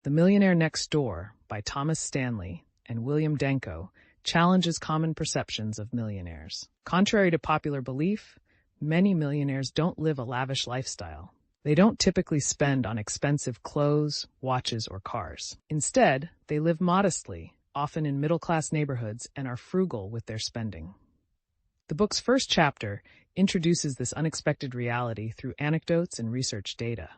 The Millionaire Next Door by Thomas Stanley and William Denko challenges common perceptions of millionaires. Contrary to popular belief, many millionaires don't live a lavish lifestyle. They don't typically spend on expensive clothes, watches, or cars. Instead, they live modestly, often in middle-class neighborhoods, and are frugal with their spending. The book's first chapter introduces this unexpected reality through anecdotes and research data.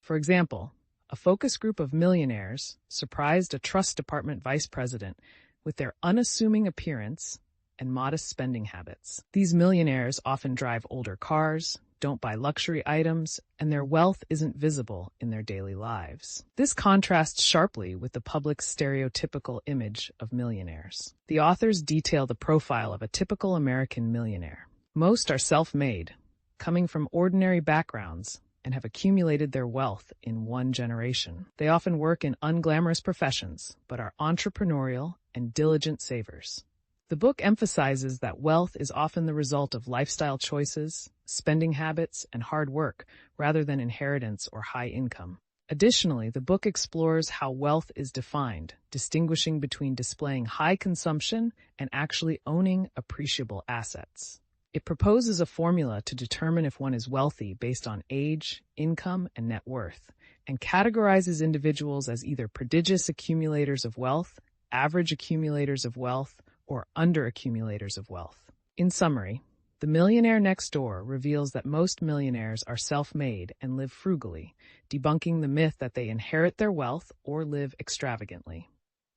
For example, a focus group of millionaires surprised a trust department vice president with their unassuming appearance and modest spending habits. These millionaires often drive older cars, don't buy luxury items, and their wealth isn't visible in their daily lives. This contrasts sharply with the public's stereotypical image of millionaires. The authors detail the profile of a typical American millionaire. Most are self-made, coming from ordinary backgrounds, and have accumulated their wealth in one generation. They often work in unglamorous professions, but are entrepreneurial and diligent savers. The book emphasizes that wealth is often the result of lifestyle choices, spending habits, and hard work, rather than inheritance or high income. Additionally, the book explores how wealth is defined, distinguishing between displaying high consumption and actually owning appreciable assets. It proposes a formula to determine if one is wealthy based on age, income, and net worth, and categorizes individuals as either prodigious accumulators of wealth, average accumulators of wealth, or under-accumulators of wealth. In summary, The Millionaire Next Door reveals that most millionaires are self-made and live frugally, debunking the myth that they inherit their wealth or live extravagantly.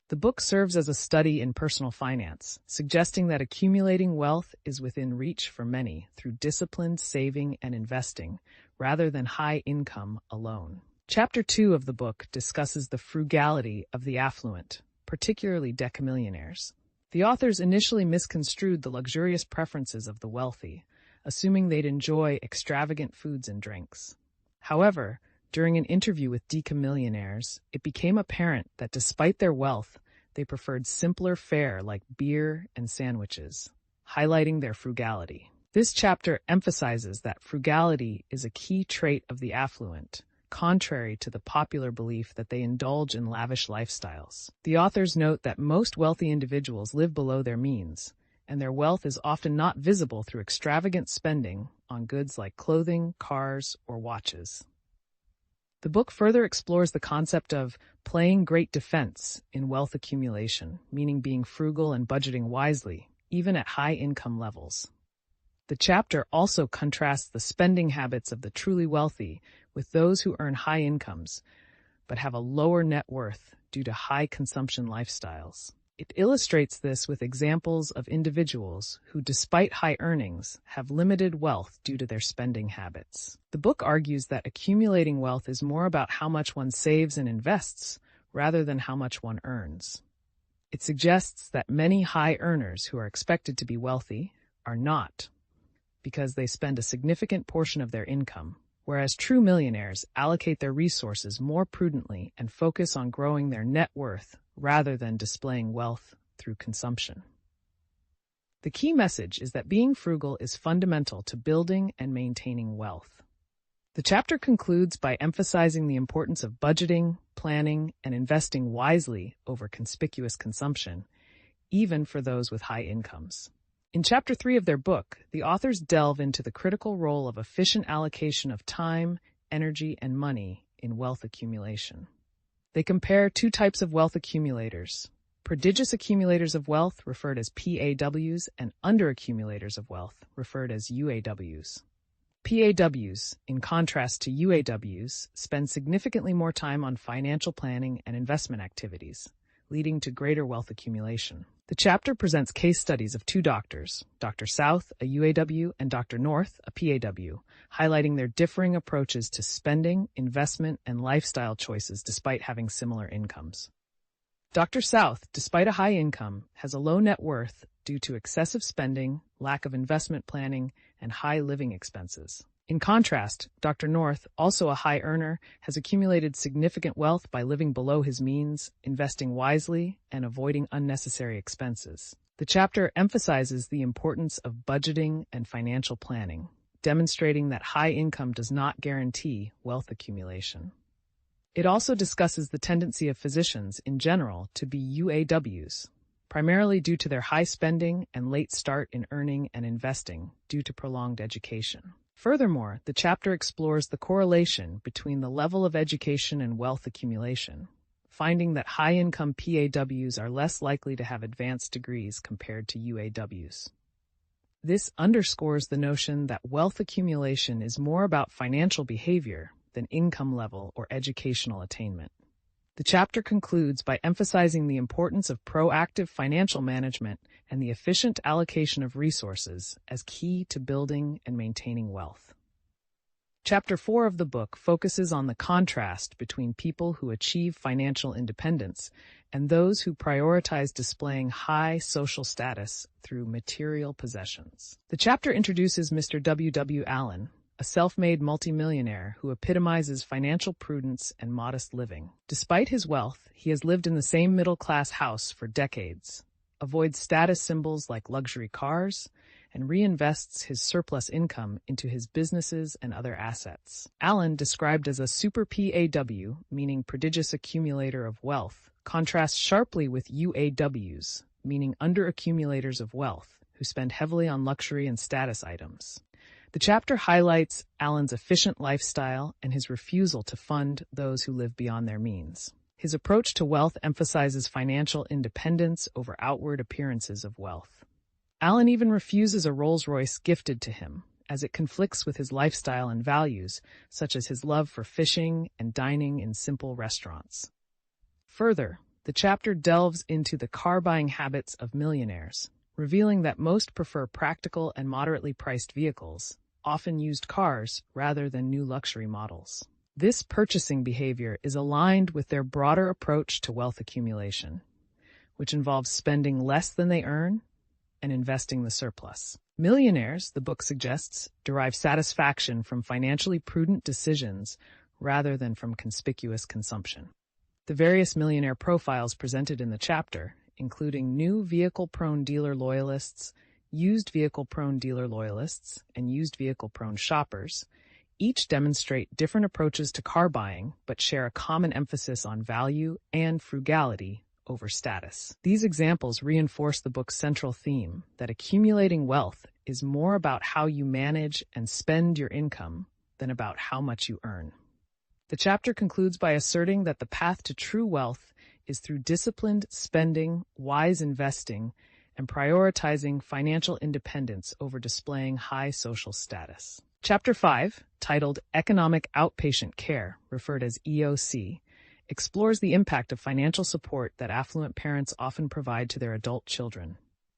The book serves as a study in personal finance, suggesting that accumulating wealth is within reach for many through disciplined saving and investing, rather than high income alone. Chapter 2 of the book discusses the frugality of the affluent, particularly decamillionaires. The authors initially misconstrued the luxurious preferences of the wealthy, assuming they'd enjoy extravagant foods and drinks. However, during an interview with decamillionaires, it became apparent that despite their wealth, they preferred simpler fare like beer and sandwiches, highlighting their frugality. This chapter emphasizes that frugality is a key trait of the affluent, contrary to the popular belief that they indulge in lavish lifestyles. The authors note that most wealthy individuals live below their means, and their wealth is often not visible through extravagant spending on goods like clothing, cars, or watches. The book further explores the concept of playing great defense in wealth accumulation, meaning being frugal and budgeting wisely, even at high income levels. The chapter also contrasts the spending habits of the truly wealthy with those who earn high incomes, but have a lower net worth due to high consumption lifestyles. It illustrates this with examples of individuals who, despite high earnings, have limited wealth due to their spending habits. The book argues that accumulating wealth is more about how much one saves and invests rather than how much one earns. It suggests that many high earners who are expected to be wealthy are not, because they spend a significant portion of their income, whereas true millionaires allocate their resources more prudently and focus on growing their net worth rather than displaying wealth through consumption. The key message is that being frugal is fundamental to building and maintaining wealth. The chapter concludes by emphasizing the importance of budgeting, planning, and investing wisely over conspicuous consumption, even for those with high incomes. In Chapter 3 of their book, the authors delve into the critical role of efficient allocation of time, energy, and money in wealth accumulation. They compare two types of wealth accumulators: prodigious accumulators of wealth, referred as PAWs, and underaccumulators of wealth, referred as UAWs. PAWs, in contrast to UAWs, spend significantly more time on financial planning and investment activities, leading to greater wealth accumulation. The chapter presents case studies of two doctors, Dr. South, a UAW, and Dr. North, a PAW, highlighting their differing approaches to spending, investment, and lifestyle choices despite having similar incomes. Dr. South, despite a high income, has a low net worth due to excessive spending, lack of investment planning, and high living expenses. In contrast, Dr. North, also a high earner, has accumulated significant wealth by living below his means, investing wisely, and avoiding unnecessary expenses. The chapter emphasizes the importance of budgeting and financial planning, demonstrating that high income does not guarantee wealth accumulation. It also discusses the tendency of physicians in general to be UAWs, primarily due to their high spending and late start in earning and investing due to prolonged education. Furthermore, the chapter explores the correlation between the level of education and wealth accumulation, finding that high-income PAWs are less likely to have advanced degrees compared to UAWs. This underscores the notion that wealth accumulation is more about financial behavior than income level or educational attainment. The chapter concludes by emphasizing the importance of proactive financial management and the efficient allocation of resources as key to building and maintaining wealth. Chapter 4 of the book focuses on the contrast between people who achieve financial independence and those who prioritize displaying high social status through material possessions. The chapter introduces Mr. W. W. Allen, a self-made multimillionaire who epitomizes financial prudence and modest living. Despite his wealth, he has lived in the same middle-class house for decades, avoids status symbols like luxury cars, and reinvests his surplus income into his businesses and other assets. Allen, described as a super PAW, meaning prodigious accumulator of wealth, contrasts sharply with UAWs, meaning under-accumulators of wealth, who spend heavily on luxury and status items. The chapter highlights Allen's efficient lifestyle and his refusal to fund those who live beyond their means. His approach to wealth emphasizes financial independence over outward appearances of wealth. Allen even refuses a Rolls-Royce gifted to him, as it conflicts with his lifestyle and values, such as his love for fishing and dining in simple restaurants. Further, the chapter delves into the car-buying habits of millionaires, revealing that most prefer practical and moderately priced vehicles, often used cars, rather than new luxury models. This purchasing behavior is aligned with their broader approach to wealth accumulation, which involves spending less than they earn and investing the surplus. Millionaires, the book suggests, derive satisfaction from financially prudent decisions rather than from conspicuous consumption. The various millionaire profiles presented in the chapter, including new vehicle-prone dealer loyalists, used vehicle-prone dealer loyalists, and used vehicle-prone shoppers, each demonstrate different approaches to car buying but share a common emphasis on value and frugality over status. These examples reinforce the book's central theme that accumulating wealth is more about how you manage and spend your income than about how much you earn. The chapter concludes by asserting that the path to true wealth is through disciplined spending, wise investing, and prioritizing financial independence over displaying high social status. Chapter 5, titled Economic Outpatient Care, referred as EOC, explores the impact of financial support that affluent parents often provide to their adult children.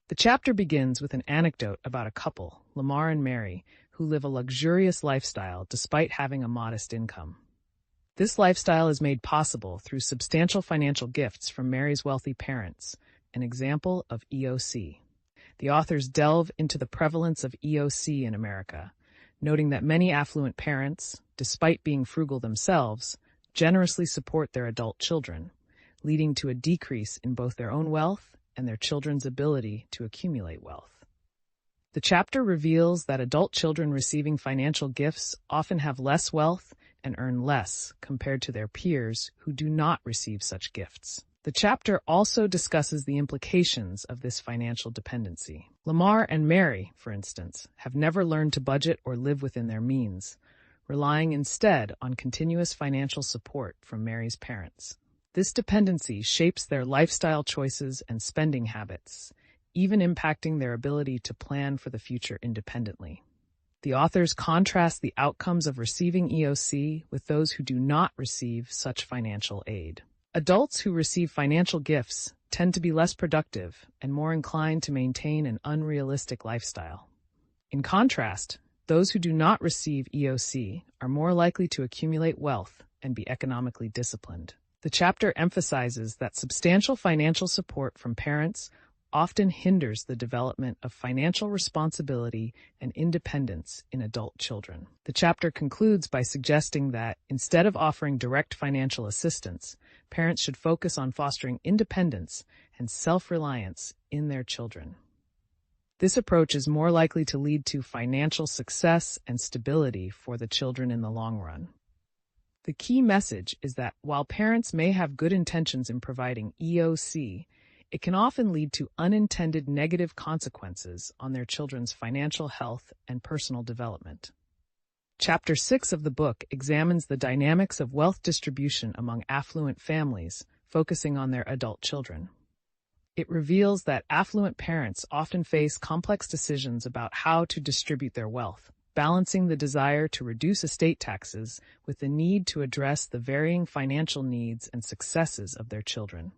The chapter begins with an anecdote about a couple, Lamar and Mary, who live a luxurious lifestyle despite having a modest income. This lifestyle is made possible through substantial financial gifts from Mary's wealthy parents, an example of EOC. The authors delve into the prevalence of EOC in America, noting that many affluent parents, despite being frugal themselves, generously support their adult children, leading to a decrease in both their own wealth and their children's ability to accumulate wealth. The chapter reveals that adult children receiving financial gifts often have less wealth and earn less compared to their peers who do not receive such gifts. The chapter also discusses the implications of this financial dependency. Lamar and Mary, for instance, have never learned to budget or live within their means, relying instead on continuous financial support from Mary's parents. This dependency shapes their lifestyle choices and spending habits, even impacting their ability to plan for the future independently. The authors contrast the outcomes of receiving EOC with those who do not receive such financial aid. Adults who receive financial gifts tend to be less productive and more inclined to maintain an unrealistic lifestyle. In contrast, those who do not receive EOC are more likely to accumulate wealth and be economically disciplined. The chapter emphasizes that substantial financial support from parents often hinders the development of financial responsibility and independence in adult children. The chapter concludes by suggesting that, instead of offering direct financial assistance, parents should focus on fostering independence and self-reliance in their children. This approach is more likely to lead to financial success and stability for the children in the long run. The key message is that while parents may have good intentions in providing EOC, it can often lead to unintended negative consequences on their children's financial health and personal development. Chapter 6 of the book examines the dynamics of wealth distribution among affluent families, focusing on their adult children. It reveals that affluent parents often face complex decisions about how to distribute their wealth, balancing the desire to reduce estate taxes with the need to address the varying financial needs and successes of their children.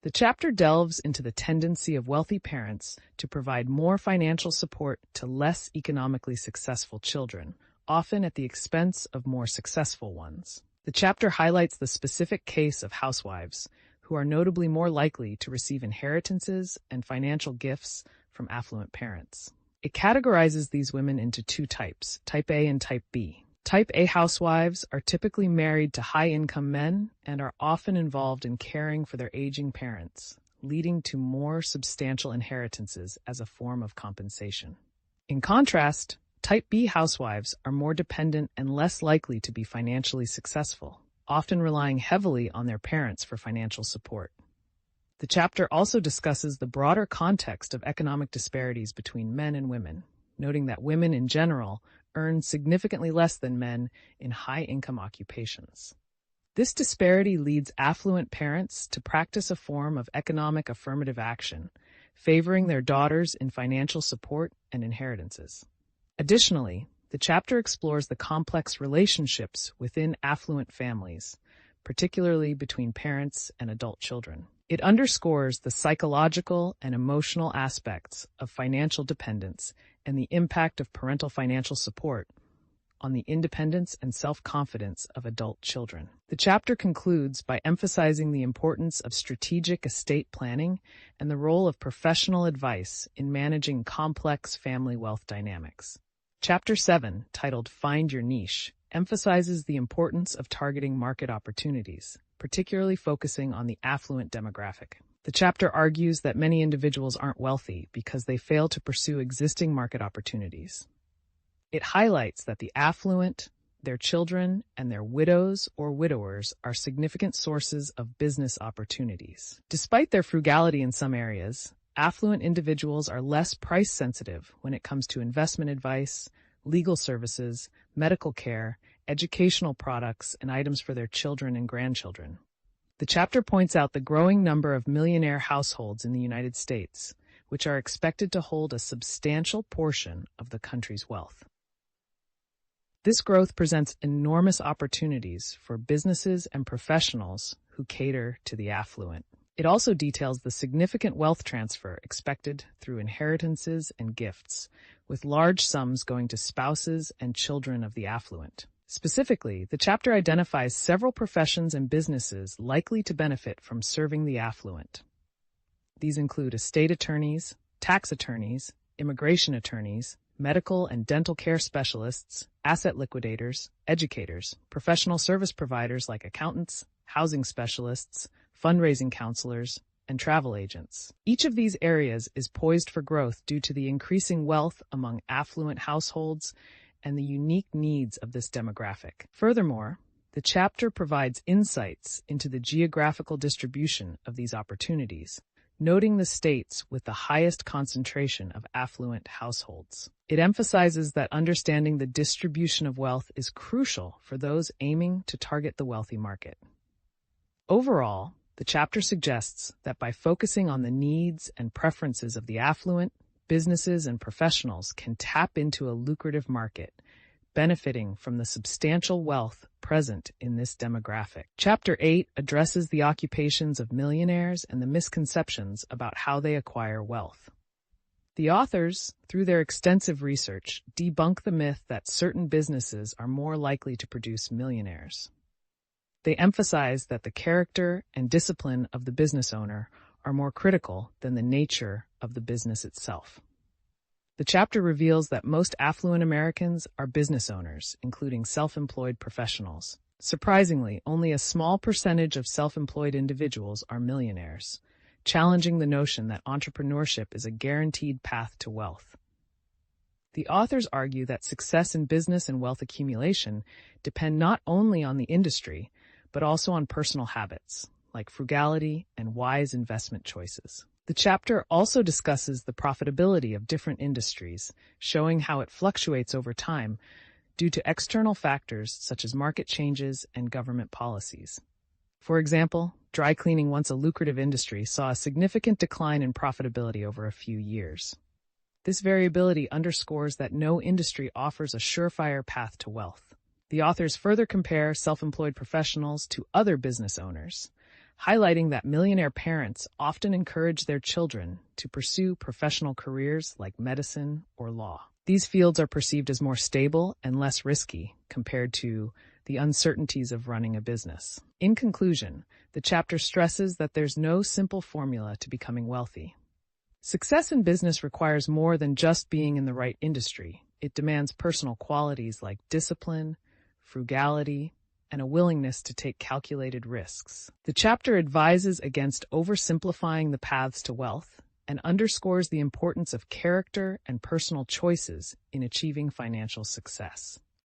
The chapter delves into the tendency of wealthy parents to provide more financial support to less economically successful children, often at the expense of more successful ones. The chapter highlights the specific case of housewives, who are notably more likely to receive inheritances and financial gifts from affluent parents. It categorizes these women into two types, Type A and Type B. Type A housewives are typically married to high-income men and are often involved in caring for their aging parents, leading to more substantial inheritances as a form of compensation. In contrast, Type B housewives are more dependent and less likely to be financially successful, often relying heavily on their parents for financial support. The chapter also discusses the broader context of economic disparities between men and women, noting that women in general earn significantly less than men in high-income occupations. This disparity leads affluent parents to practice a form of economic affirmative action, favoring their daughters in financial support and inheritances. Additionally, the chapter explores the complex relationships within affluent families, particularly between parents and adult children. It underscores the psychological and emotional aspects of financial dependence and the impact of parental financial support on the independence and self-confidence of adult children. The chapter concludes by emphasizing the importance of strategic estate planning and the role of professional advice in managing complex family wealth dynamics. Chapter 7, titled Find Your Niche, emphasizes the importance of targeting market opportunities, particularly focusing on the affluent demographic. The chapter argues that many individuals aren't wealthy because they fail to pursue existing market opportunities. It highlights that the affluent, their children, and their widows or widowers are significant sources of business opportunities. Despite their frugality in some areas, affluent individuals are less price-sensitive when it comes to investment advice, legal services, medical care, educational products, and items for their children and grandchildren. The chapter points out the growing number of millionaire households in the United States, which are expected to hold a substantial portion of the country's wealth. This growth presents enormous opportunities for businesses and professionals who cater to the affluent. It also details the significant wealth transfer expected through inheritances and gifts, with large sums going to spouses and children of the affluent. Specifically, the chapter identifies several professions and businesses likely to benefit from serving the affluent. These include estate attorneys, tax attorneys, immigration attorneys, medical and dental care specialists, asset liquidators, educators, professional service providers like accountants, housing specialists, fundraising counselors, and travel agents. Each of these areas is poised for growth due to the increasing wealth among affluent households and the unique needs of this demographic. Furthermore, the chapter provides insights into the geographical distribution of these opportunities, noting the states with the highest concentration of affluent households. It emphasizes that understanding the distribution of wealth is crucial for those aiming to target the wealthy market. Overall, the chapter suggests that by focusing on the needs and preferences of the affluent, businesses and professionals can tap into a lucrative market, benefiting from the substantial wealth present in this demographic. Chapter 8 addresses the occupations of millionaires and the misconceptions about how they acquire wealth. The authors, through their extensive research, debunk the myth that certain businesses are more likely to produce millionaires. They emphasize that the character and discipline of the business owner are more critical than the nature of the business itself. The chapter reveals that most affluent Americans are business owners, including self-employed professionals. Surprisingly, only a small percentage of self-employed individuals are millionaires, challenging the notion that entrepreneurship is a guaranteed path to wealth. The authors argue that success in business and wealth accumulation depend not only on the industry, but also on personal habits, like frugality and wise investment choices. The chapter also discusses the profitability of different industries, showing how it fluctuates over time due to external factors such as market changes and government policies. For example, dry cleaning, once a lucrative industry, saw a significant decline in profitability over a few years. This variability underscores that no industry offers a surefire path to wealth. The authors further compare self-employed professionals to other business owners, highlighting that millionaire parents often encourage their children to pursue professional careers like medicine or law. These fields are perceived as more stable and less risky compared to the uncertainties of running a business. In conclusion, the chapter stresses that there's no simple formula to becoming wealthy. Success in business requires more than just being in the right industry. It demands personal qualities like discipline, frugality, and a willingness to take calculated risks. The chapter advises against oversimplifying the paths to wealth and underscores the importance of character and personal choices in achieving financial success.